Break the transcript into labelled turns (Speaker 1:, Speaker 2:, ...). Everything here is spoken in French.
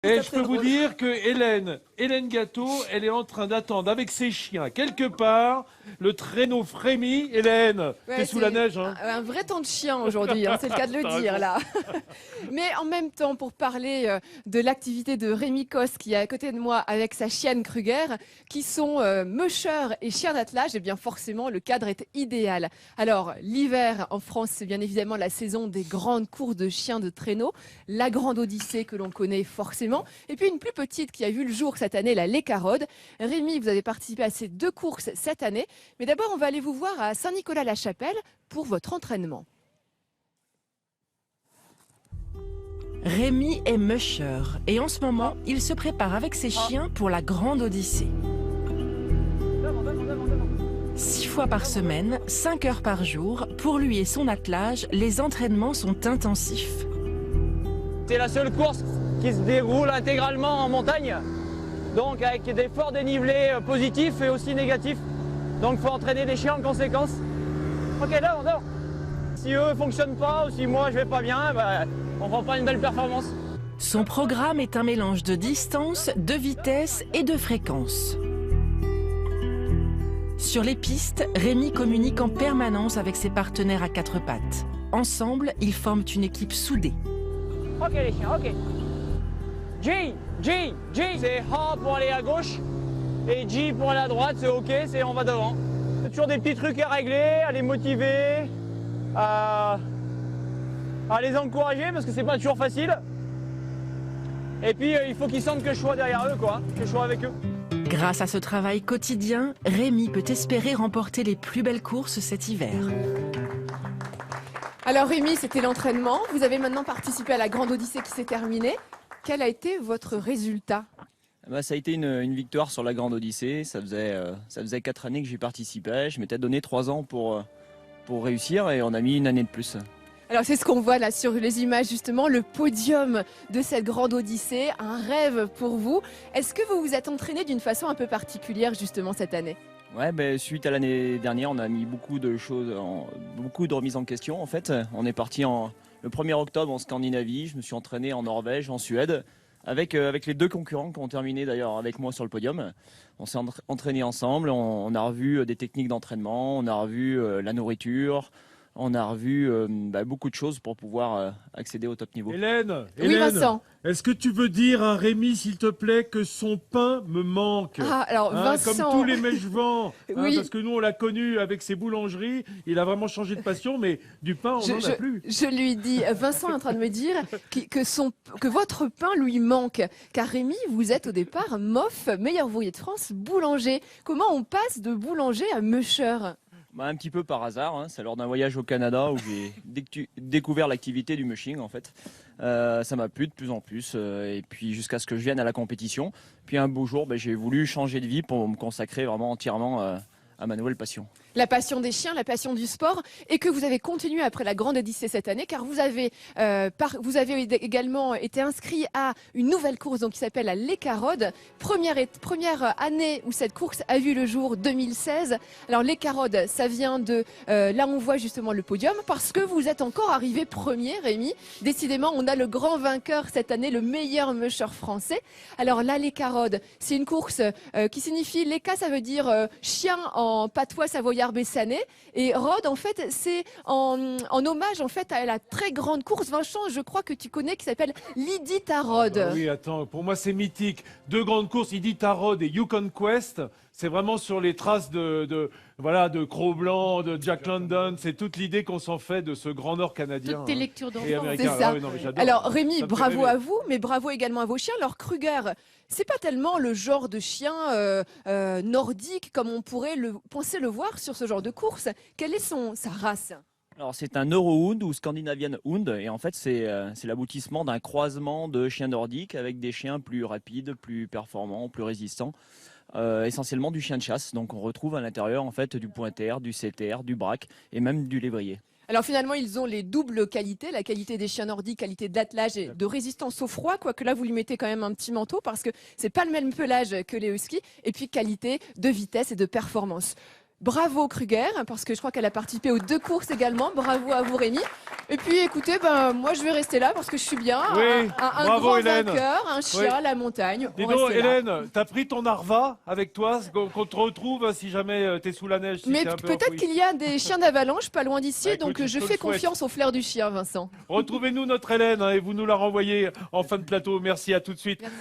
Speaker 1: Et je peux vous dire que Hélène Gâteau, elle est en train d'attendre avec ses chiens quelque part le traîneau frémit. Hélène, t'es sous la neige, hein?
Speaker 2: Un vrai temps de chien aujourd'hui, hein, c'est le cas de le dire là. Mais en même temps, pour parler de l'activité de Rémi Cosse qui est à côté de moi avec sa chienne Kruger, qui sont mushers et chiens d'attelage, et bien forcément le cadre est idéal. Alors l'hiver en France, c'est bien évidemment la saison des grandes courses de chiens de traîneau, la Grande Odyssée que l'on connaît forcément. Et puis une plus petite qui a vu le jour cette année, la Lécarode. Rémi, vous avez participé à ces 2 courses cette année. Mais d'abord, on va aller vous voir à Saint-Nicolas-la-Chapelle pour votre entraînement.
Speaker 3: Rémi est musher et en ce moment, il se prépare avec ses chiens pour la Grande Odyssée. 6 fois par semaine, 5 heures par jour, pour lui et son attelage, les entraînements sont intensifs.
Speaker 4: C'est la seule course qui se déroule intégralement en montagne, donc avec des forts dénivelés positifs et aussi négatifs. Donc il faut entraîner les chiens en conséquence. Ok, là, on dort. Si eux ne fonctionnent pas ou si moi je vais pas bien, on ne prend pas une belle performance.
Speaker 3: Son programme est un mélange de distance, de vitesse et de fréquence. Sur les pistes, Rémi communique en permanence avec ses partenaires à 4 pattes. Ensemble, ils forment une équipe soudée.
Speaker 4: Ok les chiens, ok. G, G, G, c'est A pour aller à gauche et G pour aller à droite, c'est ok, c'est on va devant. C'est toujours des petits trucs à régler, à les motiver, à les encourager parce que c'est pas toujours facile. Et puis il faut qu'ils sentent que je sois derrière eux, quoi, que je sois avec eux.
Speaker 3: Grâce à ce travail quotidien, Rémi peut espérer remporter les plus belles courses cet hiver.
Speaker 2: Alors Rémi, c'était l'entraînement. Vous avez maintenant participé à la Grande Odyssée qui s'est terminée. Quel a été votre résultat ?
Speaker 4: Ça a été une victoire sur la Grande Odyssée. Ça faisait 4 années que j'y participais. Je m'étais donné 3 ans pour réussir et on a mis une année de plus.
Speaker 2: Alors c'est ce qu'on voit là sur les images justement, le podium de cette Grande Odyssée, un rêve pour vous. Est-ce que vous vous êtes entraîné d'une façon un peu particulière justement cette année ?
Speaker 4: Ouais, suite à l'année dernière, on a mis beaucoup de choses, beaucoup de remises en question en fait. On est parti le 1er octobre en Scandinavie, je me suis entraîné en Norvège, en Suède, avec les 2 concurrents qui ont terminé d'ailleurs avec moi sur le podium. On s'est entraîné ensemble, on a revu des techniques d'entraînement, on a revu la nourriture, on a revu beaucoup de choses pour pouvoir accéder au top niveau.
Speaker 1: Hélène,
Speaker 2: Oui, Vincent.
Speaker 1: est-ce que tu veux dire à Rémi, s'il te plaît, que son pain me manque?
Speaker 2: Ah, alors Vincent...
Speaker 1: Comme tous les mèchevents,
Speaker 2: Oui.
Speaker 1: parce que nous on l'a connu avec ses boulangeries, il a vraiment changé de passion, mais du pain on n'en a plus.
Speaker 2: Je lui dis, Vincent est en train de me dire que votre pain lui manque. Car Rémi, vous êtes au départ MOF, meilleur ouvrier de France, boulanger. Comment on passe de boulanger à musher ?
Speaker 4: Un petit peu par hasard, hein. C'est lors d'un voyage au Canada où j'ai découvert l'activité du mushing en fait. Ça m'a plu de plus en plus et puis jusqu'à ce que je vienne à la compétition. Puis un beau jour, j'ai voulu changer de vie pour me consacrer vraiment entièrement à ma nouvelle passion.
Speaker 2: La passion des chiens, la passion du sport, et que vous avez continué après la Grande Odyssée cette année, car vous avez également été inscrit à une nouvelle course donc, qui s'appelle la Lécarode. Première année où cette course a vu le jour, 2016. Alors Lécarode, ça vient de... là on voit justement le podium, parce que vous êtes encore arrivé premier, Rémi. Décidément, on a le grand vainqueur cette année, le meilleur musher français. Alors la Lécarode, c'est une course qui signifie... Léca, ça veut dire chien en patois savoyard bessanais, et Rode en fait c'est en hommage en fait à la très grande course, Vincent, je crois que tu connais, qui s'appelle l'Iditarod.
Speaker 1: Oui, attends, pour moi c'est mythique. 2 grandes courses, Iditarod et Yukon Quest. C'est vraiment sur les traces de Cro-Blanc, de Jack London. C'est toute l'idée qu'on s'en fait de ce grand Nord canadien.
Speaker 5: Toutes tes lectures d'enfants.
Speaker 2: C'est ça.
Speaker 1: Ah oui, non, mais j'adore.
Speaker 2: Alors Rémi,
Speaker 1: Ça me fait
Speaker 2: bravo
Speaker 1: rêver.
Speaker 2: à vous, mais bravo également à vos chiens. Alors Kruger, c'est pas tellement le genre de chien nordique comme on pourrait penser le voir sur ce genre de course. Quelle est sa race ?
Speaker 4: Alors c'est un Eurohound ou Scandinavian Hound et en fait c'est l'aboutissement d'un croisement de chiens nordiques avec des chiens plus rapides, plus performants, plus résistants, essentiellement du chien de chasse. Donc on retrouve à l'intérieur en fait du pointer, du setter, du braque et même du lévrier.
Speaker 2: Alors finalement, ils ont les doubles qualités, la qualité des chiens nordiques, qualité d'attelage et de résistance au froid, quoique là vous lui mettez quand même un petit manteau parce que c'est pas le même pelage que les huskies, et puis qualité de vitesse et de performance. Bravo Kruger, parce que je crois qu'elle a participé aux 2 courses également. Bravo à vous Rémi. Et puis écoutez, moi je vais rester là parce que je suis bien.
Speaker 1: Oui,
Speaker 2: Un
Speaker 1: bravo,
Speaker 2: grand
Speaker 1: Hélène.
Speaker 2: vainqueur, un chien à la montagne.
Speaker 1: Dis
Speaker 2: On
Speaker 1: donc,
Speaker 2: reste là.
Speaker 1: Hélène, t'as pris ton Arva avec toi, qu'on te retrouve si jamais t'es sous la neige. Si
Speaker 2: Mais
Speaker 1: t'es un peu
Speaker 2: peut-être
Speaker 1: enfoui.
Speaker 2: qu'il y a des chiens d'avalanche pas loin d'ici,
Speaker 1: Bah, écoute,
Speaker 2: donc
Speaker 1: je
Speaker 2: je
Speaker 1: te
Speaker 2: fais
Speaker 1: le souhaite.
Speaker 2: confiance au flair du chien, Vincent.
Speaker 1: Retrouvez-nous notre Hélène et vous nous la renvoyez en fin de plateau. Merci, à tout de suite.
Speaker 2: Merci.